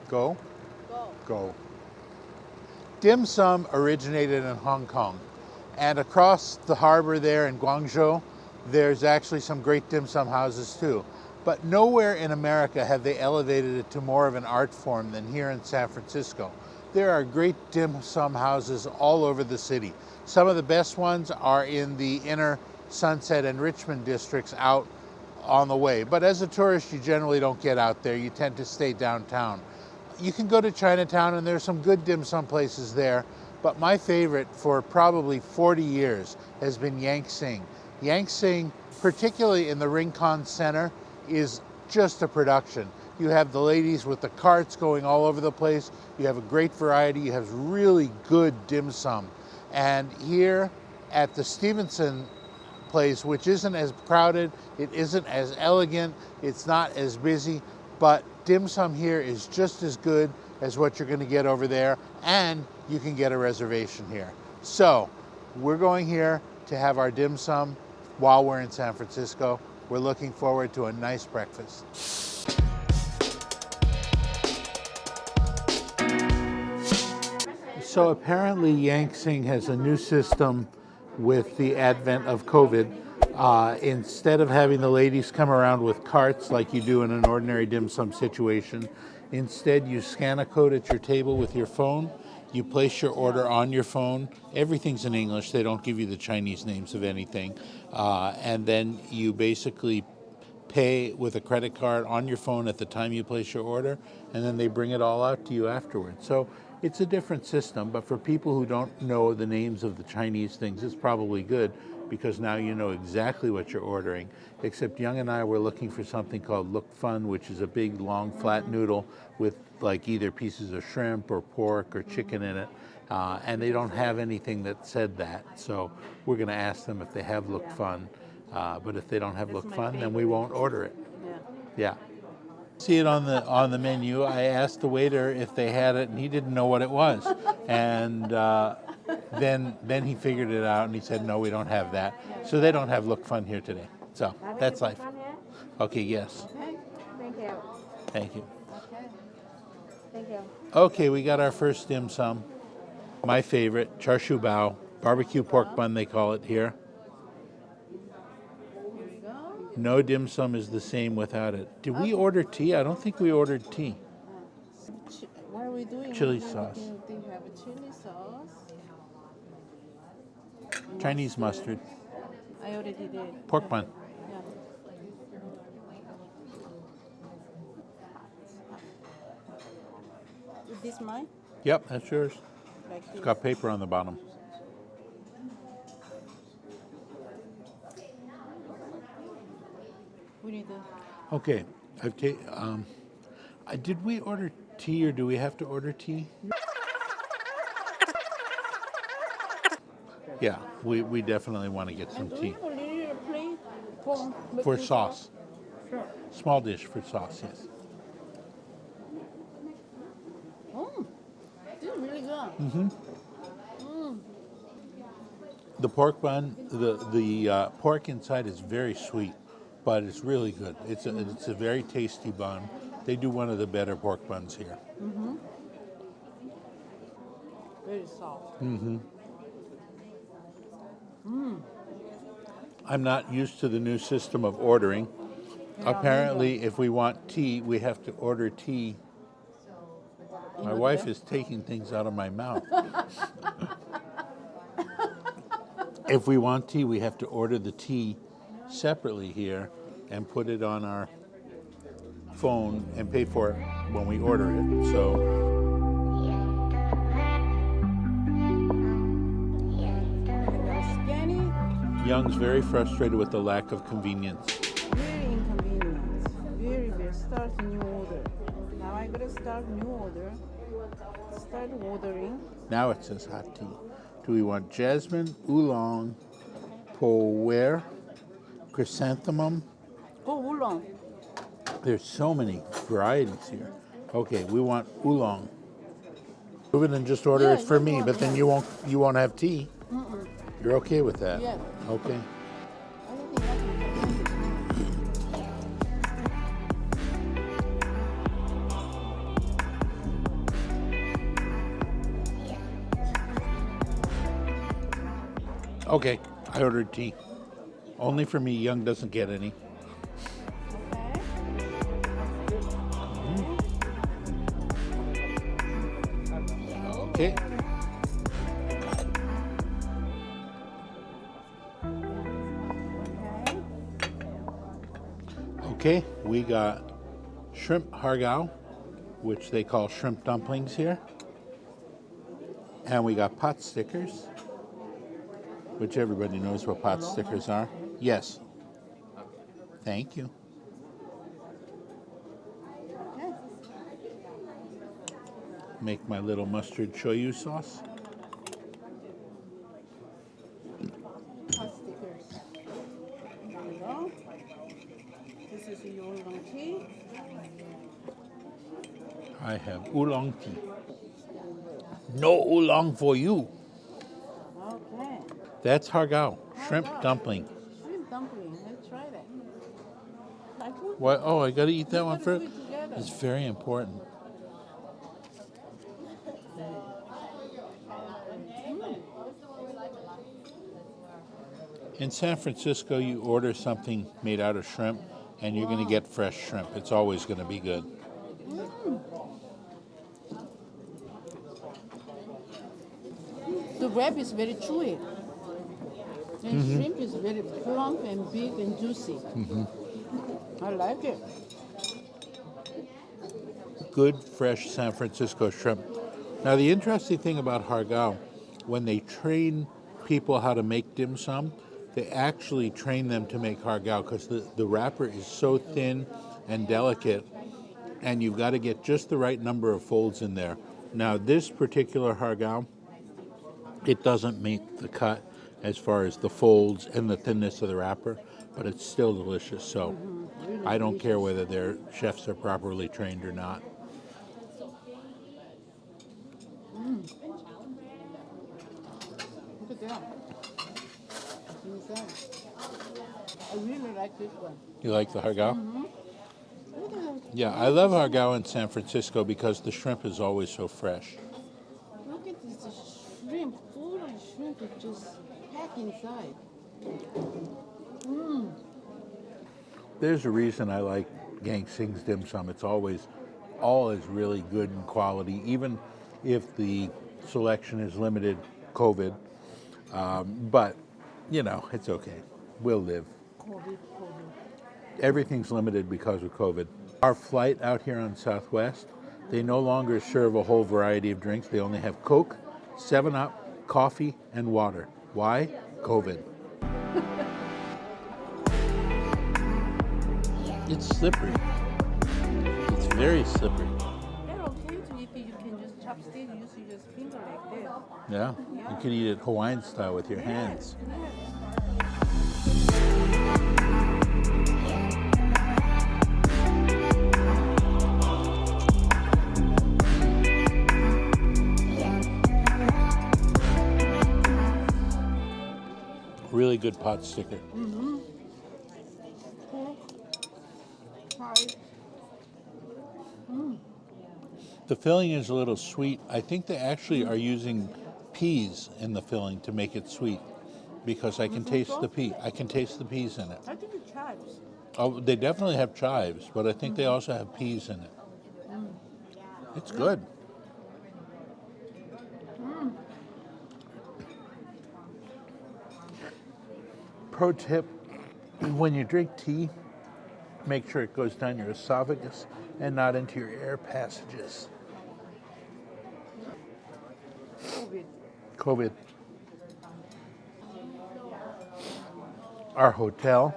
Go? Go. Go. Dim sum originated in Hong Kong. And across the harbor there in Guangzhou, there's actually some great dim sum houses too. But nowhere in America have they elevated it to more of an art form than here in San Francisco. There are great dim sum houses all over the city. Some of the best ones are in the inner Sunset and Richmond districts out on the way. But as a tourist, you generally don't get out there. You tend to stay downtown. You can go to Chinatown and there's some good dim sum places there. But my favorite for probably 40 years has been Yank Sing. Yank Sing, particularly in the Rincon Center, is just a production. You have the ladies with the carts going all over the place. You have a great variety. You have really good dim sum. And here at the Stevenson place, which isn't as crowded, it isn't as elegant, it's not as busy, but dim sum here is just as good as what you're going to get over there, and you can get a reservation here. So we're going here to have our dim sum while we're in San Francisco. We're looking forward to a nice breakfast. So apparently Yank Sing has a new system with the advent of COVID. Instead of having the ladies come around with carts like you do in an ordinary dim sum situation, instead you scan a code at your table with your phone, you place your order on your phone. Everything's in English. They don't give you the Chinese names of anything. And then you basically pay with a credit card on your phone at the time you place your order, and then they bring it all out to you afterwards. So it's a different system, but for people who don't know the names of the Chinese things, it's probably good because now you know exactly what you're ordering. Except Young and I were looking for something called Look Fun, which is a big, long, flat noodle with like either pieces of shrimp or pork or chicken in it. And they don't have anything that said that. So we're going to ask them if they have Look Fun. But if they don't have Look Fun, then we won't order it. Yeah. See it on the menu. I asked the waiter if they had it, and he didn't know what it was. And then he figured it out, and he said, no, we don't have that. So they don't have Look Fun here today. So that's life. Okay, yes. Okay. Thank you. Thank you. Okay. Thank you. Okay, we got our first dim sum. My favorite, char siu bao, barbecue pork bun they call it here. Here we go. No dim sum is the same without it. Did we order tea? I don't think we ordered tea. What are we doing? Chili sauce. Do you have a chili sauce? Chinese mustard. I already did. Pork bun. Yeah. Is this mine? Yep, that's yours. Like It's this? got paper on the bottom. We need the... Okay, did we order tea or do we have to order tea? Yeah, we definitely want to get some Do we tea. have a little plate For sauce. Sure. Small dish for sauce, yes. This is really good. Mm-hmm. The pork bun, the pork inside is very sweet, but it's really good. It's a very tasty bun. They do one of the better pork buns here. Mm-hmm. Very soft. Mm-hmm. I'm not used to the new system of ordering. Apparently, if we want tea, we have to order tea. My wife is taking things out of my mouth. If we want tea, we have to order the tea separately here and put it on our phone and pay for it when we order it. So. Young's very frustrated with the lack of convenience. Very inconvenient. Very. Start new order. Now I gotta start new order. Start ordering. Now it says hot tea. Do we want jasmine, oolong, pu'er, chrysanthemum? Oh, oolong. There's so many varieties here. Okay, we want oolong. Move it and just order it for me, but then you won't have tea. Mm-mm. You're okay with that? Yeah. Okay. I don't think I can. Okay, I ordered tea. Only for me, Young doesn't get any. Okay. Okay. Okay, we got shrimp hargao, which they call shrimp dumplings here. And we got pot stickers, which everybody knows what pot stickers are. Yes. Thank you. Okay. Make my little mustard shoyu sauce. Hot stickers. There you go. This is your oolong tea. I have oolong tea. No oolong for you. Okay. That's hargao, shrimp Hargao. dumpling. Shrimp dumpling. Let's try that. Like what? What? Oh, I got to eat that one gotta first. do it together. It's very important. In San Francisco, you order something made out of shrimp, and you're going to get fresh shrimp. It's always going to be good. The wrap is very chewy. And shrimp is very plump and big and juicy. I like it. Good, fresh San Francisco shrimp. Now, the interesting thing about hargao, when they train people how to make dim sum, they actually train them to make hargao because the wrapper is so thin and delicate, and you've got to get just the right number of folds in there. Now, this particular hargao, it doesn't make the cut as far as the folds and the thinness of the wrapper, but it's still delicious. So Really I don't care delicious. whether their chefs are properly trained or not. Look at that. Inside. I really like this one. You like the hargao? Look at that. Yeah, I love hargao in San Francisco because the shrimp is always so fresh. Look at this shrimp, full of shrimp, it's just packed inside. There's a reason I like Yank Sing's dim sum. It's always all is really good in quality, even if the selection is limited COVID. But, you know, it's okay. We'll live. COVID. Everything's limited because of COVID. Our flight out here on Southwest, they no longer serve a whole variety of drinks. They only have Coke, 7-Up, coffee, and water. Why? COVID. It's slippery. It's very slippery. They're okay to eat, you can just chopstick, use your finger like this. Yeah, you can eat it Hawaiian style with your hands. Really good pot sticker. The filling is a little sweet. I think they actually are using peas in the filling to make it sweet because I can taste the pea. I can taste the peas in it. I think it chives. Oh, they definitely have chives, but I think they also have peas in it. It's good. Pro tip, when you drink tea, make sure it goes down your esophagus and not into your air passages. COVID. Our hotel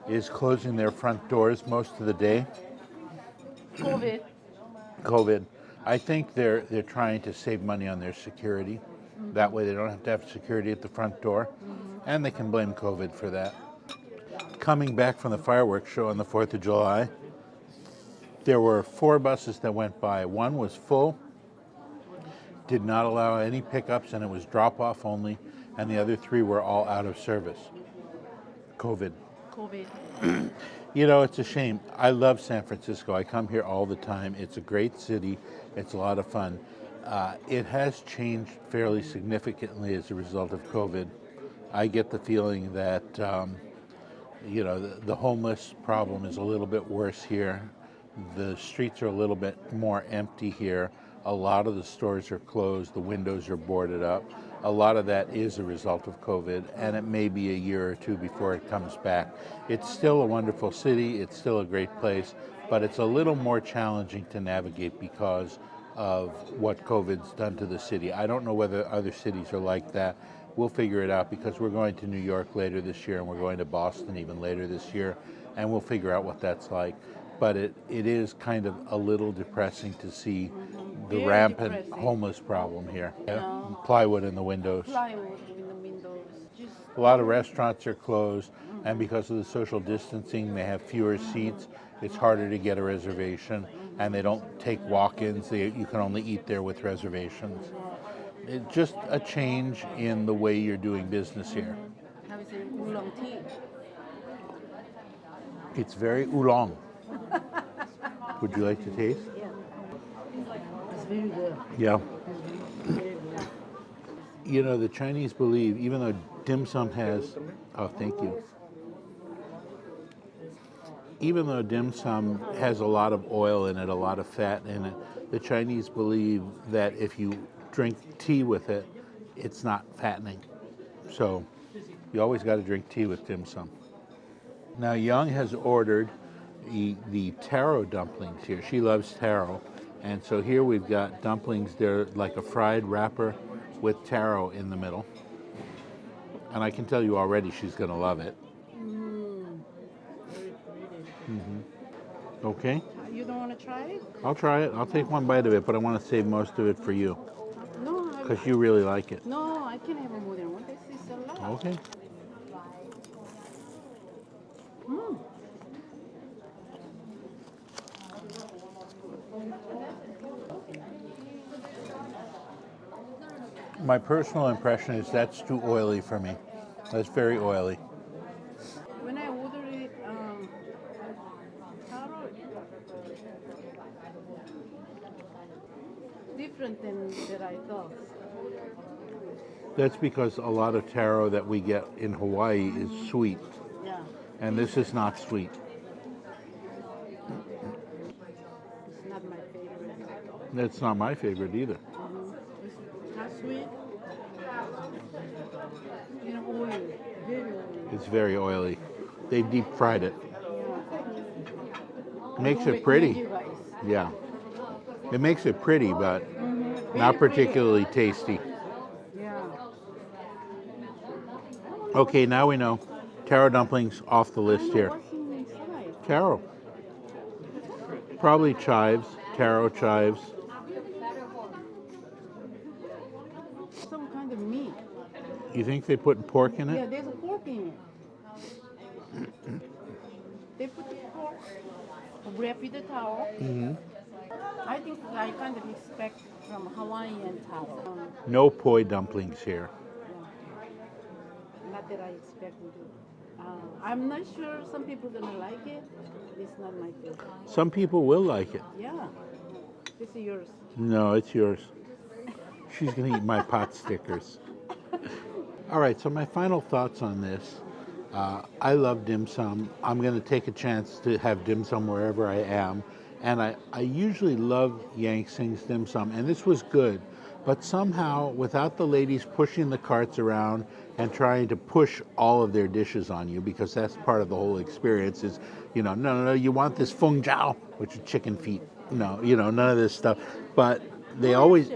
is closing their front doors most of the day. COVID. I think they're trying to save money on their security. That way they don't have to have security at the front door. And they can blame COVID for that. Coming back from the fireworks show on the 4th of July, there were 4 buses that went by. One was full, did not allow any pickups, and it was drop-off only, and the other 3 were all out of service. COVID. You know, it's a shame. I love San Francisco. I come here all the time. It's a great city. It's a lot of fun. It has changed fairly significantly as a result of COVID. I get the feeling that you know, the homeless problem is a little bit worse here. The streets are a little bit more empty here. A lot of the stores are closed, the windows are boarded up. A lot of that is a result of COVID, and it may be a year or two before it comes back. It's still a wonderful city, it's still a great place, but it's a little more challenging to navigate because of what COVID's done to the city. I don't know whether other cities are like that. We'll figure it out because we're going to New York later this year and we're going to Boston even later this year, and we'll figure out what that's like. But it is kind of a little depressing to see the Very rampant depressing. homeless problem here. Yeah. Plywood in the windows. Plywood in the windows. Just A lot of restaurants are closed, and because of the social distancing, they have fewer seats. It's harder to get a reservation, and they don't take walk-ins. You can only eat there with reservations. It's just a change in the way you're doing business here. how is it? Oolong tea. It's very oolong. Would you like to taste? Yeah. It's very good. Yeah. Very good. You know, the Chinese believe, even though dim sum has, oh, thank you. Even though dim sum has a lot of oil in it, a lot of fat in it, the Chinese believe that if you drink tea with it, it's not fattening. So you always got to drink tea with dim sum. Now, Young has ordered the taro dumplings here. She loves taro. And so here we've got dumplings. They're like a fried wrapper with taro in the middle. And I can tell you already she's going to love it. Very pretty. Okay, You don't want to try it? I'll try it. I'll take one bite of it, but I want to save most of it for you No, because you really like it. no, I can have more than one. This is a lot. Okay. Mm. My personal impression is that's too oily for me. That's very oily. When I ordered it, Taro different than that I thought. That's because a lot of taro that we get in Hawaii is sweet, Yeah, and this is not sweet. it's not my favorite. That's not my favorite either. It's not sweet. You know, oily, very oily. It's very oily. They deep fried it. Yeah. Makes Don't it pretty. make you guys. Yeah. It makes it pretty, but Very not pretty. particularly tasty. Yeah. Okay, now we know. Taro dumplings off the I list know here. what's inside. Taro. Probably chives. Taro chives. Some kind of meat. You think they put pork in Yeah, it? there's a pork in it. They put the pork, wrap with the towel. I think I kind of expect from Hawaiian towel. No poi dumplings here. Not that I expected it. I'm not sure some people gonna like it. It's not my favorite. Some people will like it. Yeah. This is yours. No, it's yours. She's going to eat my pot stickers. All right, so my final thoughts on this. I love dim sum. I'm going to take a chance to have dim sum wherever I am. And I usually love Yank Sing's dim sum, and this was good. But somehow, without the ladies pushing the carts around and trying to push all of their dishes on you, because that's part of the whole experience is, you know, no, you want this fung jiao, which is chicken feet. No, you know, none of this stuff. But they always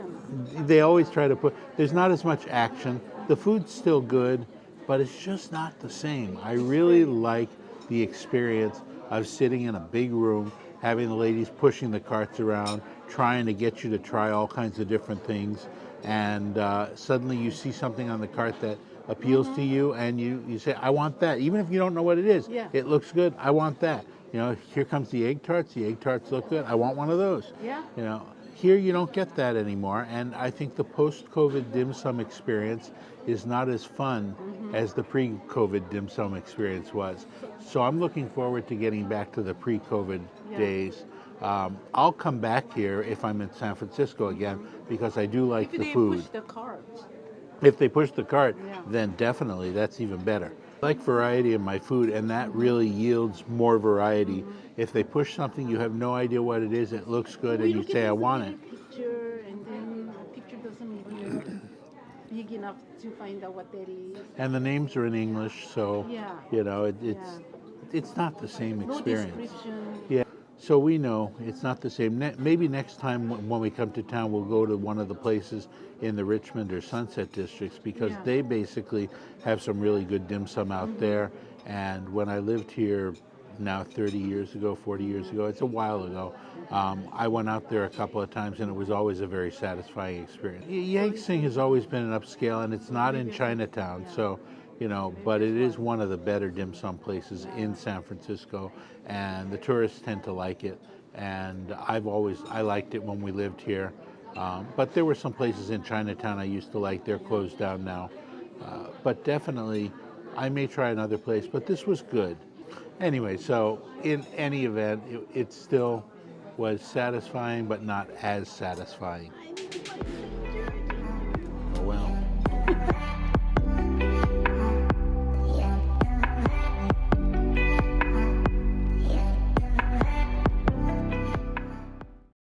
try to put, there's not as much action. The food's still good, but it's just not the same. I really like the experience of sitting in a big room, having the ladies pushing the carts around, trying to get you to try all kinds of different things, and suddenly you see something on the cart that appeals to you, and you say, I want that, even if you don't know what it is. Yeah. It looks good, I want that. You know, here comes the egg tarts look good, I want one of those. Yeah. You know, here you don't get that anymore, and I think the post-COVID dim sum experience is not as fun as the pre-COVID dim sum experience was. So I'm looking forward to getting back to the pre-COVID days. I'll come back here if I'm in San Francisco again because I do like If the they food. push the cart. If they push the cart, Yeah. then definitely that's even better. I like variety in my food, and that really yields more variety. If they push something, you have no idea what it is, it looks good, We and you look at say, I this want little it. picture, and then the picture doesn't even big enough to find out what that is. And the names are in English, so Yeah. you know Yeah. it's not the same No experience. description. Yeah. So we know it's not the same. Maybe next time when we come to town, we'll go to one of the places in the Richmond or Sunset districts, because Yeah. they basically have some really good dim sum out there. And when I lived here now 30 years ago, 40 years ago, it's a while ago, I went out there a couple of times, and it was always a very satisfying experience. Yank Sing has always been an upscale, and it's not in Chinatown, so you know, but it is one of the better dim sum places in San Francisco, and the tourists tend to like it. And I liked it when we lived here. But there were some places in Chinatown I used to like. They're closed down now. But definitely, I may try another place, but this was good. Anyway, so in any event, it still was satisfying, but not as satisfying.